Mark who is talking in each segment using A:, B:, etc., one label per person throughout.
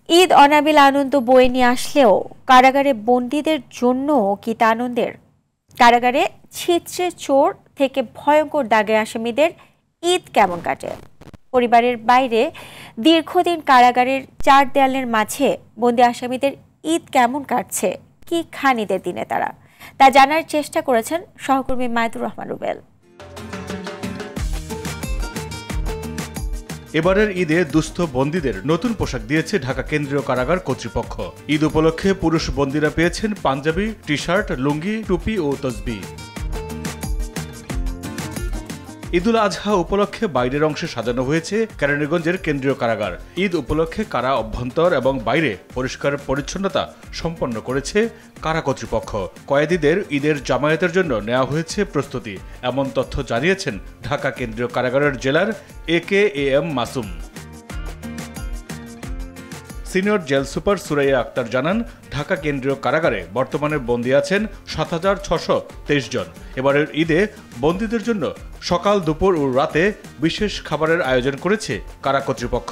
A: ঈদ অনাবিল আনন্দ বয়ে নিয়ে আসলেও কারাগারে বন্দীদের জন্য কি তা আনন্দের? কারাগারে ছিচড়ে চোর থেকে ভয়ঙ্কর দাগের আসামিদের ঈদ কেমন কাটে? পরিবারের বাইরে দীর্ঘদিন কারাগারের চার দেয়ালের মাঝে বন্দী আসামিদের ঈদ কেমন কাটছে, কি খান ঈদের দিনে তারা, তা জানার চেষ্টা করেছেন সহকর্মী মাইদুর রহমান রুবেল।
B: এবারের ঈদে দুস্থ বন্দীদের নতুন পোশাক দিয়েছে ঢাকা কেন্দ্রীয় কারাগার কর্তৃপক্ষ। ঈদ উপলক্ষে পুরুষ বন্দীরা পেয়েছেন পাঞ্জাবি, টি শার্ট, লুঙ্গি, টুপি ও তসবিহ। ঈদুল আজহা উপলক্ষে বাইরের অংশে সাজানো হয়েছে কেরানীগঞ্জের কেন্দ্রীয় কারাগার। ঈদ উপলক্ষে কারা অভ্যন্তর এবং বাইরে পরিষ্কার পরিচ্ছন্নতা সম্পন্ন করেছে কারা কর্তৃপক্ষ। কয়েদিদের ঈদের জামায়াতের জন্য নেওয়া হয়েছে প্রস্তুতি, এমন তথ্য জানিয়েছেন ঢাকা কেন্দ্রীয় কারাগারের jailer AKAM Masum. Senior jail super Suraiya Akhtar জানান, ঢাকা কেন্দ্রীয় কারাগারে বর্তমানে বন্দী আছেন ৭,৬২৩ জন। এবারের ঈদে বন্দীদের জন্য সকাল, দুপুর ও রাতে বিশেষ খাবারের আয়োজন করেছে কারা কর্তৃপক্ষ।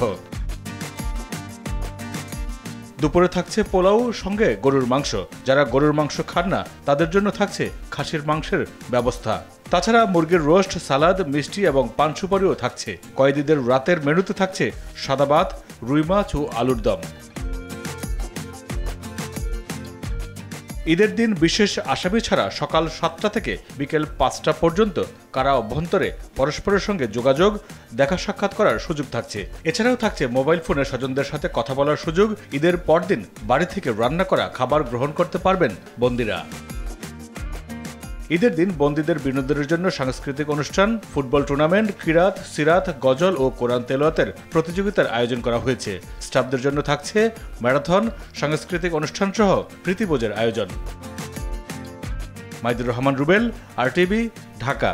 B: দুপুরে থাকছে পোলাও, সঙ্গে গরুর মাংস। যারা গরুর মাংস খান না তাদের জন্য থাকছে খাসির মাংসের ব্যবস্থা। তাছাড়া মুরগির রোস্ট, সালাদ, মিষ্টি এবং পান সুপারিও থাকছে। কয়েদিদের রাতের মেনুতে থাকছে সাদা ভাত, রুই মাছ ও আলুর দম। ঈদের দিন বিশেষ আসামি ছাড়া সকাল 7টা থেকে বিকেল 5টা পর্যন্ত কারা অভ্যন্তরে পরস্পরের সঙ্গে যোগাযোগ, দেখা সাক্ষাৎ করার সুযোগ থাকছে। এছাড়াও থাকছে মোবাইল ফোনে স্বজনদের সাথে কথা বলার সুযোগ। ঈদের পরদিন বাড়ি থেকে রান্না করা খাবার গ্রহণ করতে পারবেন বন্দীরা। ঈদের দিন বন্দীদের বিনোদনের জন্য সাংস্কৃতিক অনুষ্ঠান, ফুটবল টুর্নামেন্ট, কিরাত, সিরাত, গজল ও কোরআন তেলাওয়াতের প্রতিযোগিতার আয়োজন করা হয়েছে। স্টাফদের জন্য থাকছে ম্যারাথন, সাংস্কৃতিক অনুষ্ঠান সহ প্রীতিভোজের আয়োজন। মাইদুর রহমান রুবেল, RTV, ঢাকা।